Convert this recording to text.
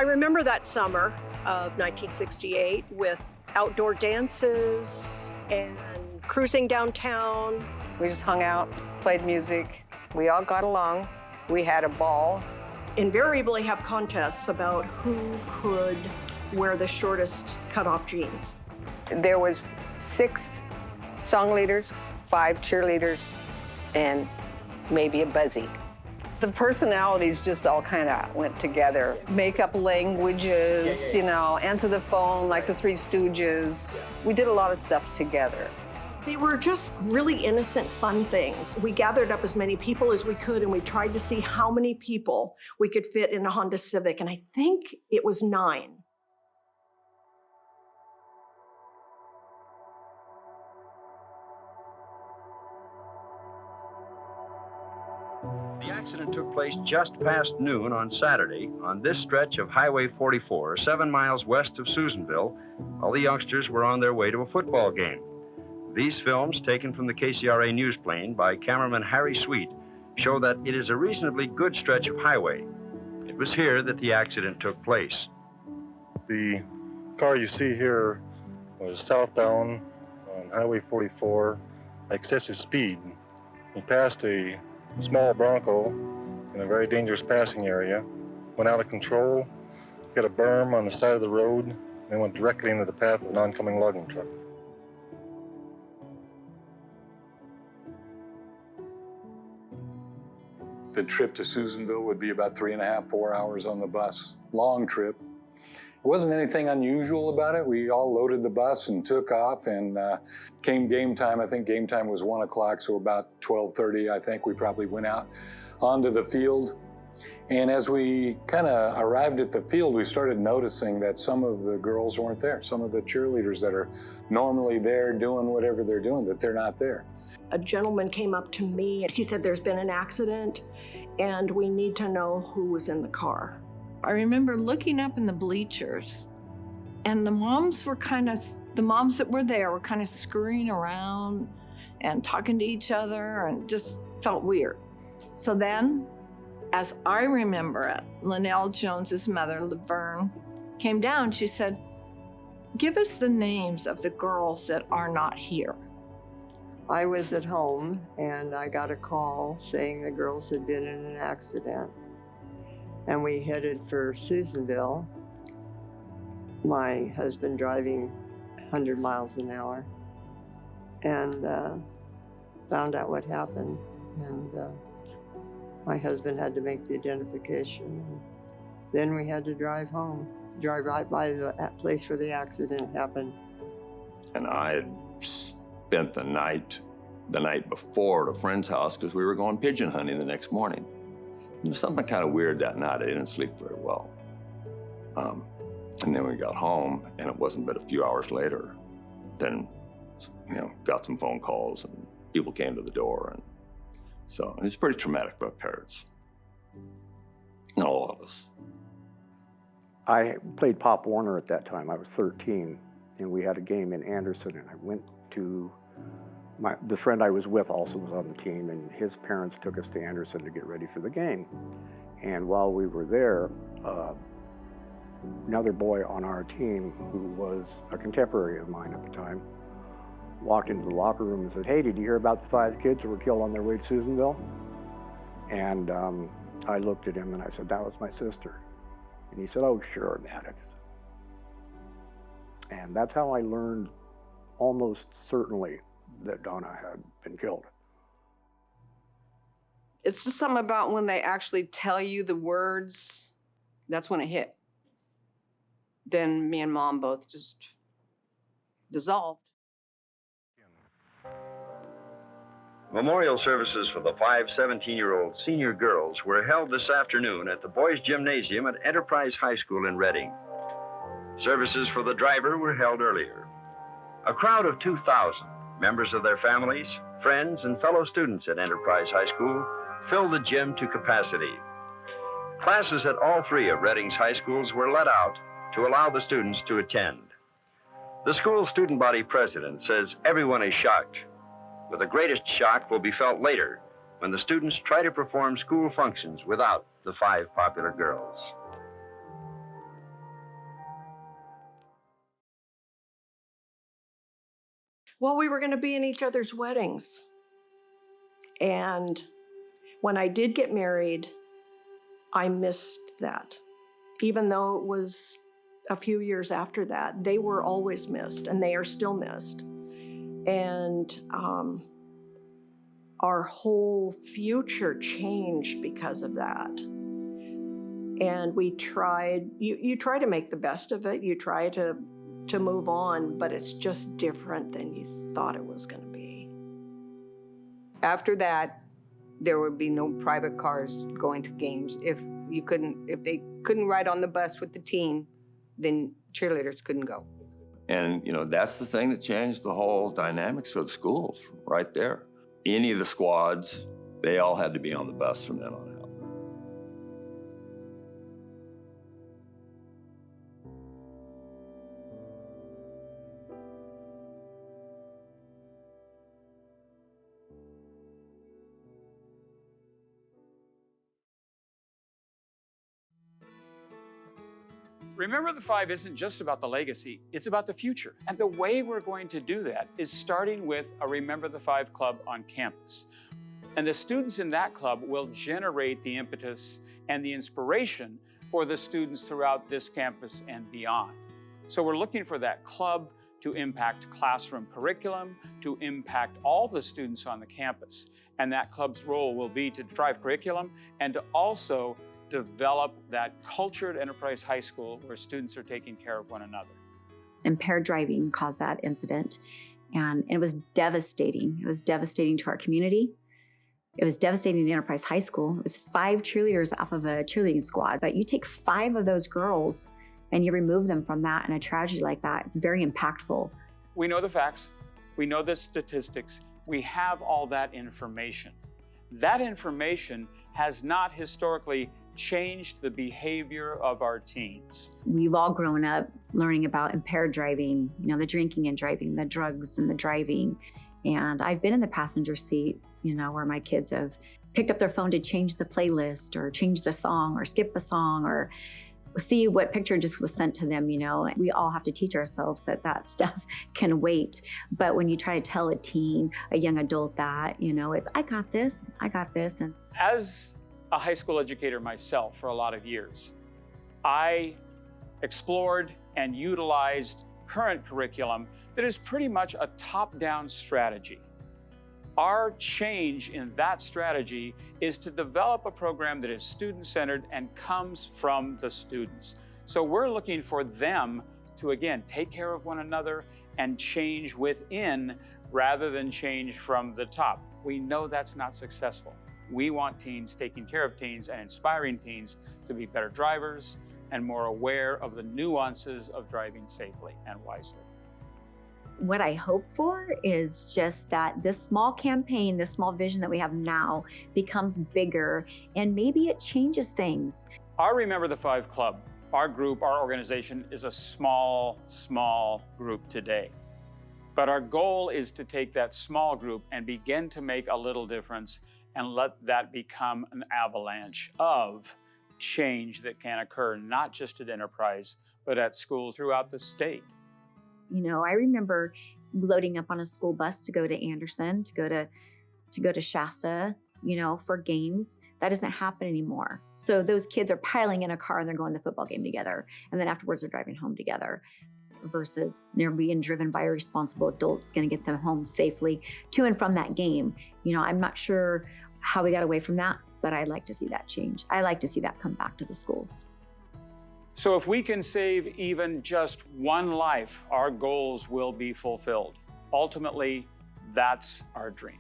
remember that summer of 1968 with outdoor dances and cruising downtown. We just hung out, played music. We all got along. We had a ball. Invariably have contests about who could wear the shortest cutoff jeans. There was 6 song leaders, 5 cheerleaders, and maybe a buzzy. The personalities just all kind of went together. Make up languages, you know, answer the phone like the Three Stooges. We did a lot of stuff together. They were just really innocent, fun things. We gathered up as many people as we could, and we tried to see how many people we could fit in a Honda Civic, and I think it was 9. The accident took place just past noon on Saturday on this stretch of Highway 44, 7 miles west of Susanville, while the youngsters were on their way to a football game. These films, taken from the KCRA newsplane by cameraman Harry Sweet, show that it is a reasonably good stretch of highway. It was here that the accident took place. The car you see here was southbound on Highway 44 at excessive speed. He passed a small Bronco in a very dangerous passing area, went out of control, hit a berm on the side of the road, and went directly into the path of an oncoming logging truck. The trip to Susanville would be about 3.5, 4 hours on the bus. Long trip. There wasn't anything unusual about it. We all loaded the bus and took off, and came game time. I think game time was 1 o'clock, so about 12:30, I think, we probably went out onto the field. And as we kind of arrived at the field, we started noticing that some of the girls weren't there. Some of the cheerleaders that are normally there doing whatever they're doing, that they're not there. A gentleman came up to me and he said, "There's been an accident and we need to know who was in the car." I remember looking up in the bleachers, and the moms that were there were kind of scurrying around and talking to each other, and just felt weird. So then, as I remember it, Linnell Jones's mother, Laverne, came down. She said, "Give us the names of the girls that are not here." I was at home and I got a call saying the girls had been in an accident, and we headed for Susanville. My husband driving 100 miles an hour, and found out what happened, and my husband had to make the identification, and then we had to drive home, drive right by the place where the accident happened. And I had spent the night before at a friend's house because we were going pigeon hunting the next morning. There was something kind of weird that night. I didn't sleep very well. And then we got home, and it wasn't but a few hours later, then, got some phone calls and people came to the door. And so it was pretty traumatic for our parents. And all of us. I played Pop Warner at that time. I was 13, and we had a game in Anderson, and I went to the friend I was with also was on the team, and his parents took us to Anderson to get ready for the game. And while we were there, another boy on our team who was a contemporary of mine at the time walked into the locker room and said, "Hey, did you hear about the 5 kids who were killed on their way to Susanville?" And I looked at him and I said, "That was my sister." And he said, "Oh, sure, Maddox." And that's how I learned almost certainly that Donna had been killed. It's just something about when they actually tell you the words, that's when it hit. Then me and Mom both just dissolved. Memorial services for the 5 17-year-old senior girls were held this afternoon at the Boys Gymnasium at Enterprise High School in Reading. Services for the driver were held earlier. A crowd of 2,000, members of their families, friends, and fellow students at Enterprise High School, filled the gym to capacity. Classes at all 3 of Reading's high schools were let out to allow the students to attend. The school student body president says everyone is shocked, but the greatest shock will be felt later when the students try to perform school functions without the 5 popular girls. Well, we were going to be in each other's weddings. And when I did get married, I missed that. Even though it was a few years after that, they were always missed, and they are still missed. And our whole future changed because of that. And we tried, you try to make the best of it, you try to move on, but it's just different than you thought it was going to be. After that, there would be no private cars going to games. If they couldn't ride on the bus with the team, then cheerleaders couldn't go. And, you know, that's the thing that changed the whole dynamics for the schools right there. Any of the squads, they all had to be on the bus from then on out. Remember the Five isn't just about the legacy, it's about the future. And the way we're going to do that is starting with a Remember the Five club on campus. And the students in that club will generate the impetus and the inspiration for the students throughout this campus and beyond. So we're looking for that club to impact classroom curriculum, to impact all the students on the campus. And that club's role will be to drive curriculum and to also develop that culture at Enterprise High School where students are taking care of one another. Impaired driving caused that incident, and it was devastating. It was devastating to our community. It was devastating to Enterprise High School. It was 5 cheerleaders off of a cheerleading squad, but you take 5 of those girls and you remove them from that in a tragedy like that, it's very impactful. We know the facts, we know the statistics, we have all that information. That information has not historically changed the behavior of our teens. We've all grown up learning about impaired driving, you know, the drinking and driving, the drugs and the driving. And I've been in the passenger seat, you know, where my kids have picked up their phone to change the playlist or change the song or skip a song or see what picture just was sent to them, you know. We all have to teach ourselves that that stuff can wait. But when you try to tell a teen, a young adult that, you know, it's, I got this. And as a high school educator myself for a lot of years, I explored and utilized current curriculum that is pretty much a top-down strategy. Our change in that strategy is to develop a program that is student-centered and comes from the students. So we're looking for them to, again, take care of one another and change within rather than change from the top. We know that's not successful. We want teens taking care of teens and inspiring teens to be better drivers and more aware of the nuances of driving safely and wisely. what I hope for is just that this small campaign, this small vision that we have now becomes bigger and maybe it changes things. Our Remember the Five Club, our group, our organization is a small group today. But our goal is to take that small group and begin to make a little difference and let that become an avalanche of change that can occur, not just at Enterprise, but at schools throughout the state. You know, I remember loading up on a school bus to go to Anderson, to go to Shasta, you know, for games. That doesn't happen anymore. So those kids are piling in a car and they're going to the football game together. And then afterwards they're driving home together versus they're being driven by a responsible adult that's going to get them home safely to and from that game. You know, I'm not sure how we got away from that, but I'd like to see that change. I like to see that come back to the schools. So if we can save even just one life, our goals will be fulfilled. Ultimately, that's our dream.